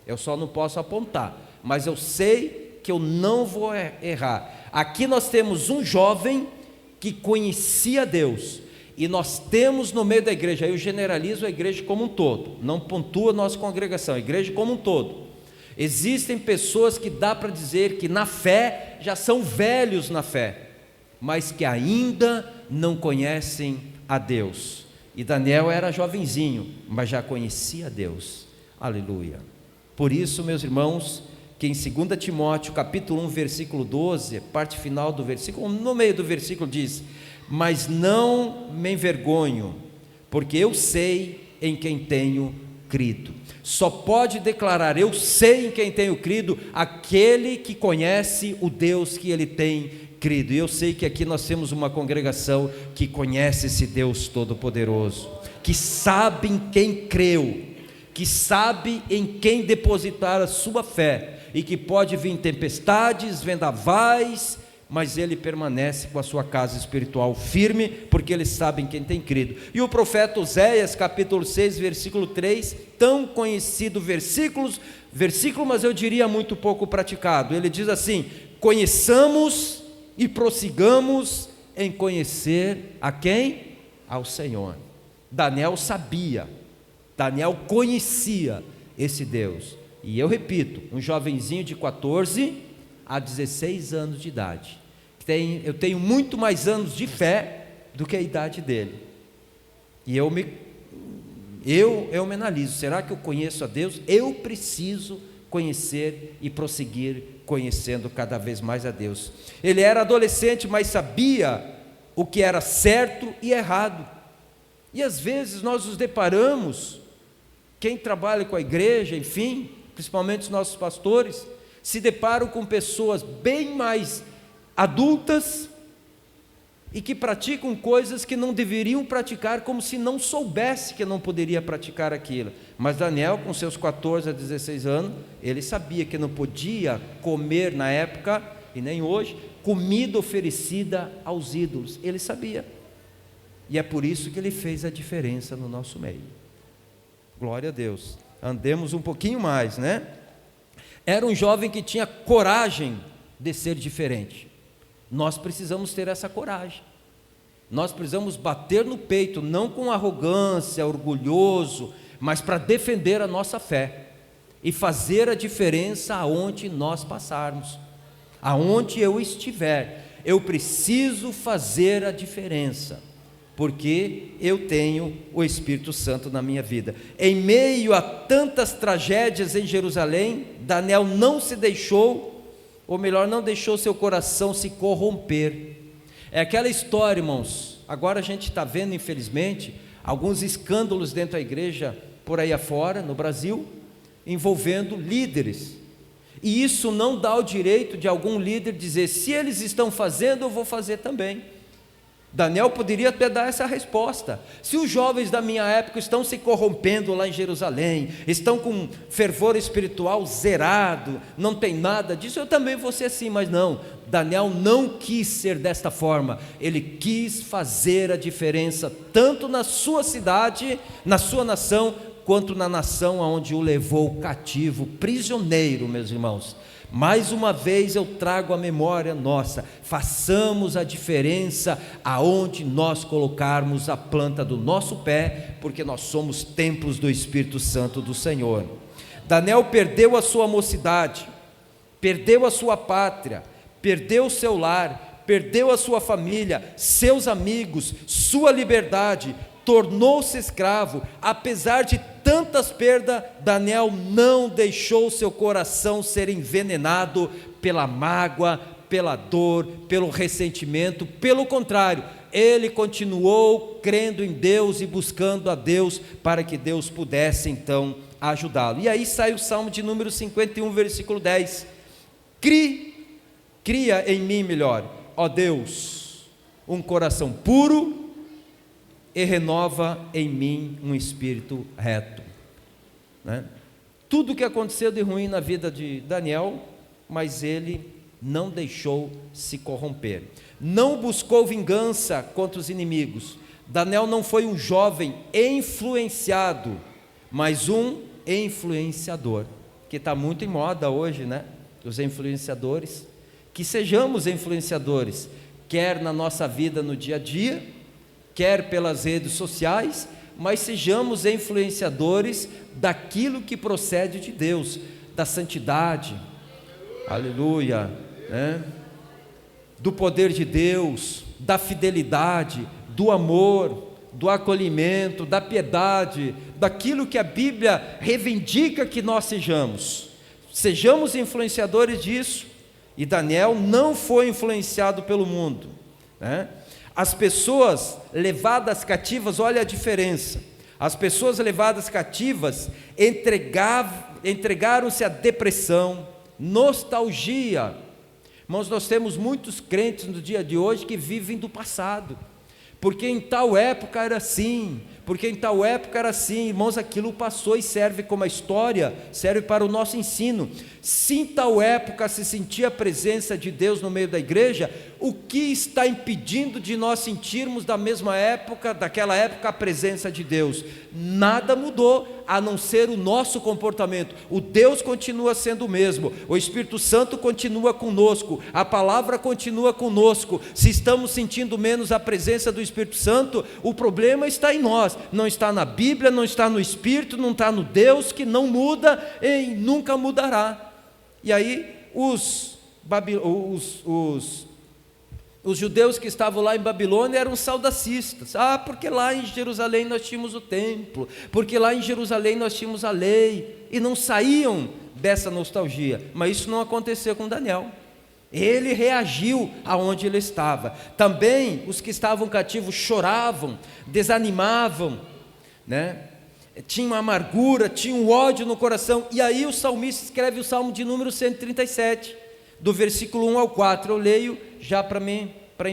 eu só não posso apontar, mas eu sei que eu não vou errar. Aqui nós temos um jovem que conhecia Deus, e nós temos no meio da igreja, aí eu generalizo a igreja como um todo, não pontua a nossa congregação, a igreja como um todo. Existem pessoas que dá para dizer que na fé já são velhos na fé, mas que ainda não conhecem a Deus. E Daniel era jovenzinho, mas já conhecia Deus. Aleluia. Por isso, meus irmãos, que em 2 Timóteo capítulo 1, versículo 12, parte final do versículo, no meio do versículo diz: mas não me envergonho, porque eu sei em quem tenho crido. Só pode declarar eu sei em quem tenho crido aquele que conhece o Deus que ele tem crido. E eu sei que aqui nós temos uma congregação que conhece esse Deus Todo-Poderoso, que sabe em quem creu, que sabe em quem depositar a sua fé, e que pode vir tempestades, vendavais, mas ele permanece com a sua casa espiritual firme, porque ele sabe em quem tem crido. E o profeta Oséias, capítulo 6, versículo 3, tão conhecido versículo, mas eu diria muito pouco praticado. Ele diz assim: conheçamos e prossigamos em conhecer a quem? Ao Senhor. Daniel sabia, Daniel conhecia esse Deus. E eu repito, um jovenzinho de 14 a 16 anos de idade, eu tenho muito mais anos de fé do que a idade dele, e eu me analiso, será que eu conheço a Deus? Eu preciso conhecer e prosseguir conhecendo cada vez mais a Deus. Ele era adolescente, mas sabia o que era certo e errado, e às vezes nós nos deparamos, quem trabalha com a igreja, enfim, principalmente os nossos pastores, se deparam com pessoas bem mais adultas e que praticam coisas que não deveriam praticar, como se não soubesse que não poderia praticar aquilo. Mas Daniel, com seus 14 a 16 anos, ele sabia que não podia comer na época, e nem hoje, comida oferecida aos ídolos. Ele sabia, e é por isso que ele fez a diferença no nosso meio. Glória a Deus. Andemos um pouquinho mais, né? Era um jovem que tinha coragem de ser diferente. Nós precisamos ter essa coragem. Nós precisamos bater no peito, não com arrogância, orgulhoso, mas para defender a nossa fé e fazer a diferença aonde nós passarmos, aonde eu estiver. Eu preciso fazer a diferença, porque eu tenho o Espírito Santo na minha vida. Em meio a tantas tragédias em Jerusalém, Daniel não se deixou, ou melhor, não deixou seu coração se corromper. É aquela história, irmãos, agora a gente está vendo, infelizmente, alguns escândalos dentro da igreja, por aí afora, no Brasil, envolvendo líderes, e isso não dá o direito de algum líder dizer, se eles estão fazendo, eu vou fazer também. Daniel poderia até dar essa resposta: se os jovens da minha época estão se corrompendo lá em Jerusalém, estão com fervor espiritual zerado, não tem nada disso, eu também vou ser assim. Mas não, Daniel não quis ser desta forma, ele quis fazer a diferença, tanto na sua cidade, na sua nação, quanto na nação aonde o levou cativo, prisioneiro, meus irmãos. Mais uma vez eu trago a memória nossa, façamos a diferença aonde nós colocarmos a planta do nosso pé, porque nós somos templos do Espírito Santo do Senhor. Daniel perdeu a sua mocidade, perdeu a sua pátria, perdeu o seu lar, perdeu a sua família, seus amigos, sua liberdade, tornou-se escravo. Apesar de tantas perdas, Daniel não deixou seu coração ser envenenado pela mágoa, pela dor, pelo ressentimento. Pelo contrário, ele continuou crendo em Deus e buscando a Deus, para que Deus pudesse então ajudá-lo. E aí sai o Salmo de número 51, versículo 10: cria em mim, melhor, ó Deus, um coração puro, e renova em mim um espírito reto, né? Tudo o que aconteceu de ruim na vida de Daniel, mas ele não deixou se corromper, não buscou vingança contra os inimigos. Daniel não foi um jovem influenciado, mas um influenciador, que está muito em moda hoje, né? Os influenciadores que sejamos influenciadores, quer na nossa vida no dia a dia, quer pelas redes sociais, mas sejamos influenciadores daquilo que procede de Deus, da santidade, aleluia, né? Do poder de Deus, da fidelidade, do amor, do acolhimento, da piedade, daquilo que a Bíblia reivindica que nós sejamos influenciadores disso. E Daniel não foi influenciado pelo mundo, né? As pessoas levadas cativas, olha a diferença, as pessoas levadas cativas entregaram-se à depressão, nostalgia. Irmãos, nós temos muitos crentes no dia de hoje que vivem do passado, porque em tal época era assim, irmãos, aquilo passou e serve como história, serve para o nosso ensino. Se em tal época se sentia a presença de Deus no meio da igreja, o que está impedindo de nós sentirmos daquela época, a presença de Deus? Nada mudou, a não ser o nosso comportamento. O Deus continua sendo o mesmo, o Espírito Santo continua conosco, a palavra continua conosco. Se estamos sentindo menos a presença do Espírito Santo, o problema está em nós, não está na Bíblia, não está no Espírito, não está no Deus que não muda e nunca mudará. E aí os judeus que estavam lá em Babilônia eram saudacistas. Porque lá em Jerusalém nós tínhamos o templo, porque lá em Jerusalém nós tínhamos a lei, e não saíam dessa nostalgia. Mas isso não aconteceu com Daniel. Ele reagiu aonde ele estava. Também os que estavam cativos choravam, desanimavam, né? Tinham amargura, tinham ódio no coração. E aí o salmista escreve o Salmo de número 137, do versículo 1 ao 4, eu leio já para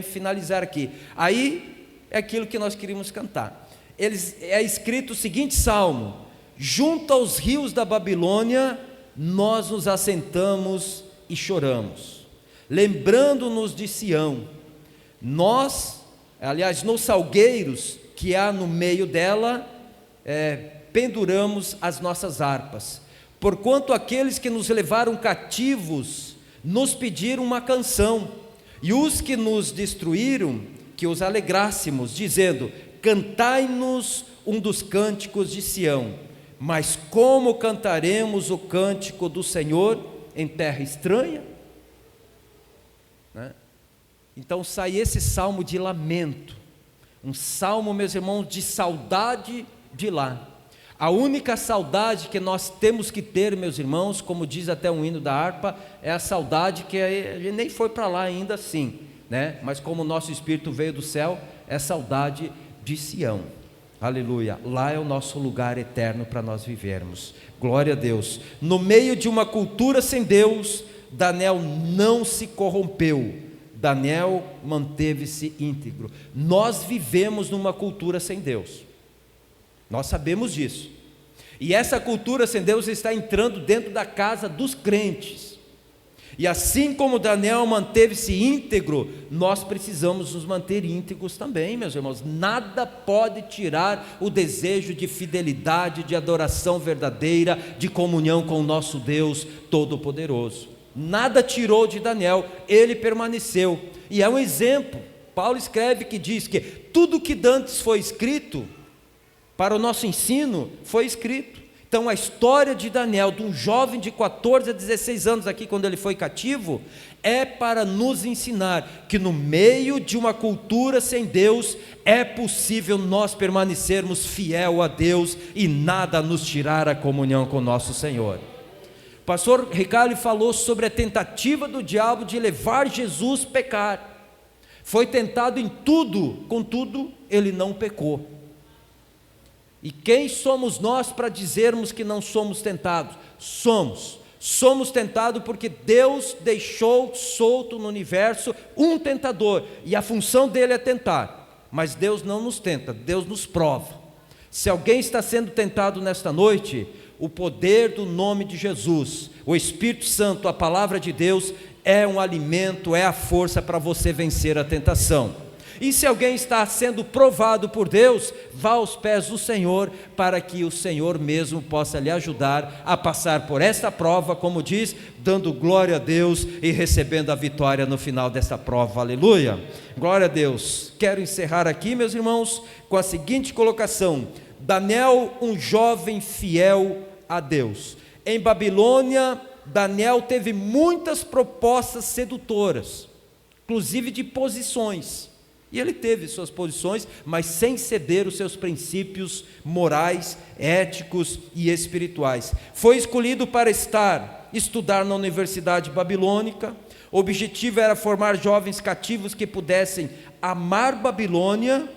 finalizar aqui. Aí é aquilo que nós queríamos cantar. É escrito o seguinte salmo: junto aos rios da Babilônia, nós nos assentamos e choramos, lembrando-nos de Sião. Nos salgueiros que há no meio dela, penduramos as nossas harpas, porquanto aqueles que nos levaram cativos nos pediram uma canção, e os que nos destruíram, que os alegrássemos, dizendo: cantai-nos um dos cânticos de Sião. Mas como cantaremos o cântico do Senhor em terra estranha? Né? Então sai esse salmo de lamento, um salmo, meus irmãos, de saudade de lá. A única saudade que nós temos que ter, meus irmãos, como diz até um hino da harpa, é a saudade que a gente nem foi para lá ainda assim, né? Mas como o nosso espírito veio do céu, é saudade de Sião. Aleluia, lá é o nosso lugar eterno para nós vivermos. Glória a Deus. No meio de uma cultura sem Deus, Daniel não se corrompeu, Daniel manteve-se íntegro. Nós vivemos numa cultura sem Deus, nós sabemos disso, e essa cultura sem Deus está entrando dentro da casa dos crentes, e assim como Daniel manteve-se íntegro, nós precisamos nos manter íntegros também, meus irmãos. Nada pode tirar o desejo de fidelidade, de adoração verdadeira, de comunhão com o nosso Deus Todo-Poderoso. Nada tirou de Daniel, ele permaneceu, e é um exemplo. Paulo escreve que diz que tudo que dantes foi escrito para o nosso ensino, foi escrito. Então a história de Daniel, de um jovem de 14 a 16 anos aqui, quando ele foi cativo, é para nos ensinar que no meio de uma cultura sem Deus, é possível nós permanecermos fiel a Deus e nada nos tirar a comunhão com nosso Senhor. O pastor Ricardo falou sobre a tentativa do diabo de levar Jesus a pecar. Foi tentado em tudo, contudo ele não pecou. E quem somos nós para dizermos que não somos tentados? Somos tentados porque Deus deixou solto no universo um tentador, e a função dele é tentar, mas Deus não nos tenta, Deus nos prova. Se alguém está sendo tentado nesta noite, o poder do nome de Jesus, o Espírito Santo, a palavra de Deus, é um alimento, é a força para você vencer a tentação. E se alguém está sendo provado por Deus, vá aos pés do Senhor, para que o Senhor mesmo possa lhe ajudar a passar por esta prova, como diz, dando glória a Deus e recebendo a vitória no final dessa prova. Aleluia, glória a Deus. Quero encerrar aqui, meus irmãos, com a seguinte colocação: Daniel, um jovem fiel a Deus. Em Babilônia, Daniel teve muitas propostas sedutoras, inclusive de posições, e ele teve suas posições, mas sem ceder os seus princípios morais, éticos e espirituais. Foi escolhido para estudar na Universidade Babilônica. O objetivo era formar jovens cativos que pudessem amar Babilônia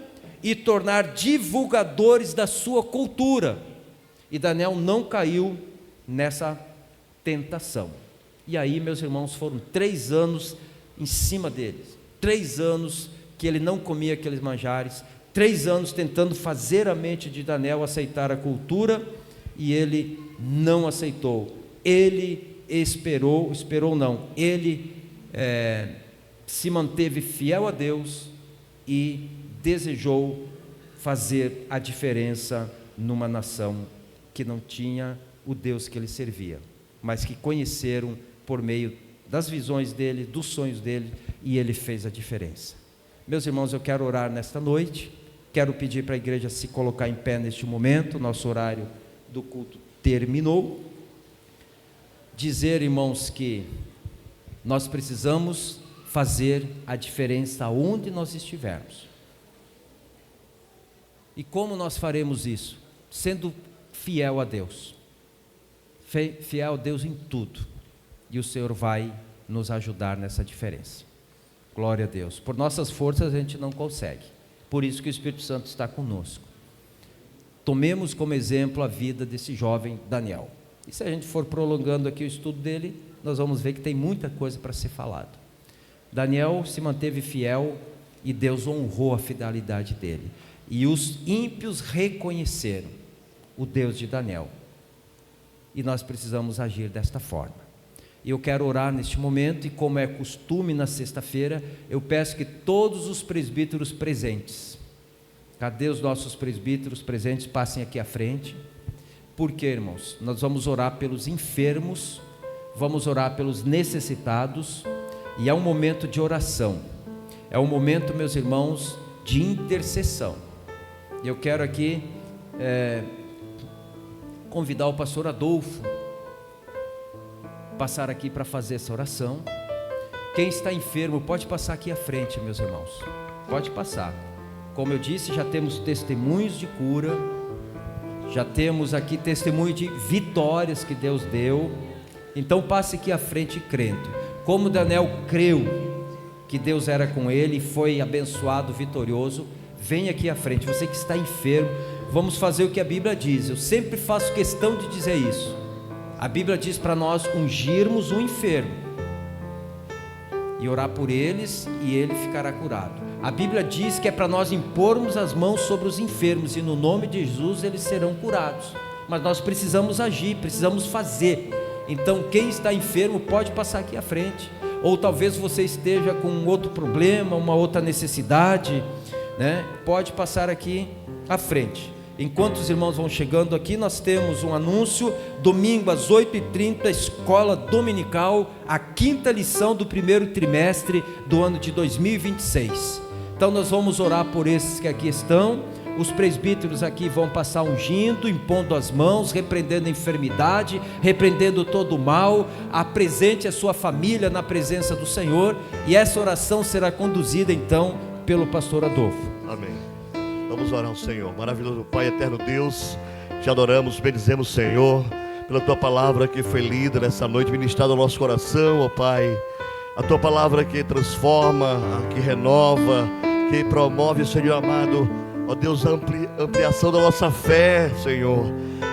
e tornar divulgadores da sua cultura. E Daniel não caiu nessa tentação. E aí, meus irmãos, foram 3 anos em cima deles, 3 anos que ele não comia aqueles manjares, 3 anos tentando fazer a mente de Daniel aceitar a cultura, e ele não aceitou. Ele ele se manteve fiel a Deus e desejou fazer a diferença numa nação que não tinha o Deus que ele servia, mas que conheceram por meio das visões dele, dos sonhos dele, e ele fez a diferença. Meus irmãos, eu quero orar nesta noite, quero pedir para a igreja se colocar em pé neste momento. Nosso horário do culto terminou. Dizer, irmãos, que nós precisamos fazer a diferença onde nós estivermos. E como nós faremos isso? Sendo fiel a Deus, fiel a Deus em tudo, e o Senhor vai nos ajudar nessa diferença. Glória a Deus. Por nossas forças a gente não consegue, por isso que o Espírito Santo está conosco. Tomemos como exemplo a vida desse jovem Daniel, e se a gente for prolongando aqui o estudo dele, nós vamos ver que tem muita coisa para ser falado. Daniel se manteve fiel e Deus honrou a fidelidade dele, e os ímpios reconheceram o Deus de Daniel, e nós precisamos agir desta forma. E eu quero orar neste momento, e como é costume na sexta-feira, eu peço que todos os presbíteros presentes, cadê os nossos presbíteros presentes? Passem aqui à frente. Porque, irmãos, nós vamos orar pelos enfermos, vamos orar pelos necessitados, e é um momento de oração, é um momento, meus irmãos, de intercessão. E eu quero aqui convidar o pastor Adolfo passar aqui para fazer essa oração. Quem está enfermo pode passar aqui à frente, meus irmãos, pode passar. Como eu disse, já temos testemunhos de cura, já temos aqui testemunho de vitórias que Deus deu. Então passe aqui à frente crendo, como Daniel creu que Deus era com ele e foi abençoado, vitorioso. Vem aqui à frente, você que está enfermo. Vamos fazer o que a Bíblia diz, eu sempre faço questão de dizer isso. A Bíblia diz para nós ungirmos o enfermo e orar por eles, e ele ficará curado. A Bíblia diz que é para nós impormos as mãos sobre os enfermos, e no nome de Jesus eles serão curados. Mas nós precisamos agir, precisamos fazer. Então quem está enfermo pode passar aqui à frente, ou talvez você esteja com um outro problema, uma outra necessidade, né? Pode passar aqui à frente. Enquanto os irmãos vão chegando aqui, nós temos um anúncio. Domingo às 8h30, escola dominical, a 5ª lição do primeiro trimestre do ano de 2026. Então nós vamos orar por esses que aqui estão. Os presbíteros aqui vão passar ungindo, impondo as mãos, repreendendo a enfermidade, repreendendo todo o mal. Apresente a sua família na presença do Senhor, e essa oração será conduzida então pelo pastor Adolfo. Amém. Vamos orar ao Senhor. Maravilhoso Pai, eterno Deus, te adoramos, bendizemos, Senhor, pela tua palavra que foi lida nessa noite, ministrada ao nosso coração, ó Pai. A tua palavra que transforma, que renova, que promove, Senhor amado, ó Deus, a ampliação da nossa fé, Senhor.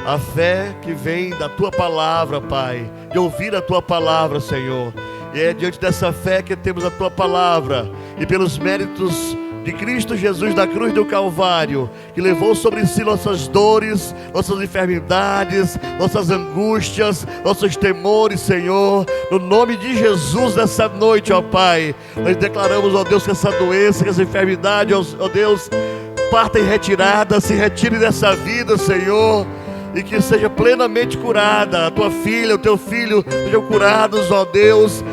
A fé que vem da tua palavra, Pai, de ouvir a tua palavra, Senhor. E é diante dessa fé que temos a tua palavra, e pelos méritos de Cristo Jesus na cruz do Calvário, que levou sobre si nossas dores, nossas enfermidades, nossas angústias, nossos temores, Senhor. No nome de Jesus, nessa noite, ó Pai, nós declaramos, ó Deus, que essa doença, que essa enfermidade, ó Deus, parta em retirada, se retire dessa vida, Senhor, e que seja plenamente curada. A tua filha, o teu filho sejam curados, ó Deus,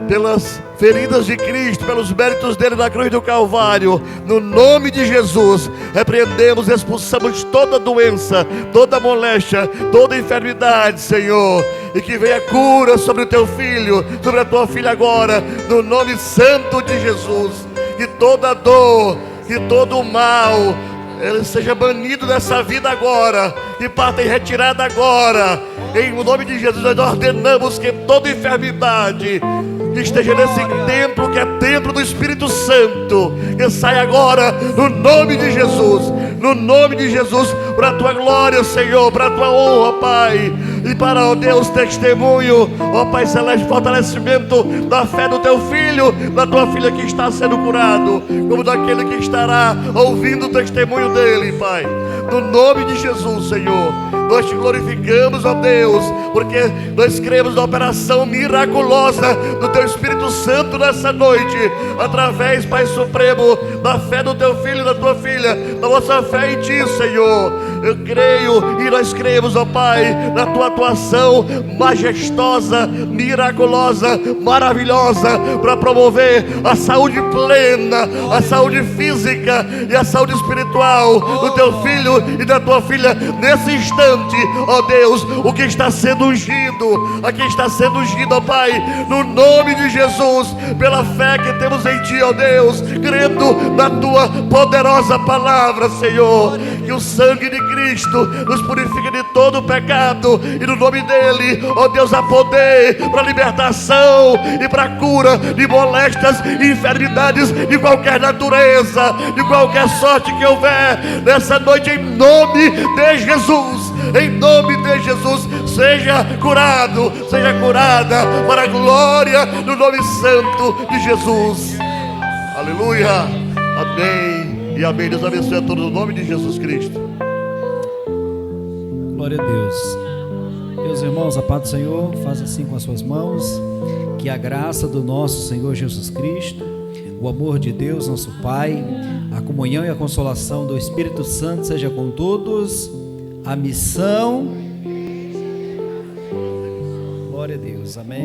pelas feridas de Cristo, pelos méritos dele na cruz do Calvário. No nome de Jesus, repreendemos, expulsamos toda doença, toda moléstia, toda enfermidade, Senhor, e que venha cura sobre o teu filho, sobre a tua filha agora, no nome santo de Jesus. Que toda dor, que todo o mal, ele seja banido dessa vida agora, que parta em retirada agora. Em nome de Jesus, nós ordenamos que toda enfermidade que esteja nesse templo, que é templo do Espírito Santo, que saia agora, no nome de Jesus, no nome de Jesus, para a tua glória, Senhor, para a tua honra, Pai, e para, ó Deus, testemunho, ó Pai Celeste, fortalecimento da fé do teu filho, da tua filha que está sendo curado, como daquele que estará ouvindo o testemunho dele, Pai, no nome de Jesus, Senhor. Nós te glorificamos, ó Deus, porque nós cremos na operação miraculosa do teu Espírito Santo nessa noite, através, Pai Supremo, da fé do teu filho e da tua filha, da nossa fé em ti, Senhor. Eu creio e nós cremos, ó Pai, na tua atuação majestosa, miraculosa, maravilhosa, para promover a saúde plena, a saúde física e a saúde espiritual do teu filho e da tua filha nesse instante, ó Deus. O que está sendo ungido, aqui está sendo ungido, ó Pai, no nome de Jesus, pela fé que temos em ti, ó Deus, crendo na tua poderosa palavra, Senhor. Que o sangue de Cristo nos purifique de todo o pecado, e no nome dele, ó Deus, há poder para libertação e para cura de moléstias e enfermidades de qualquer natureza, de qualquer sorte que houver nessa noite, em nome de Jesus. Em nome de Jesus, seja curado, seja curada, para a glória do nome santo de Jesus. Aleluia, amém e amém. Deus abençoe a todos no nome de Jesus Cristo. Glória a Deus. Meus irmãos, a paz do Senhor, faz assim com as suas mãos. Que a graça do nosso Senhor Jesus Cristo, o amor de Deus, nosso Pai, a comunhão e a consolação do Espírito Santo seja com todos. A missão. Glória a Deus, amém.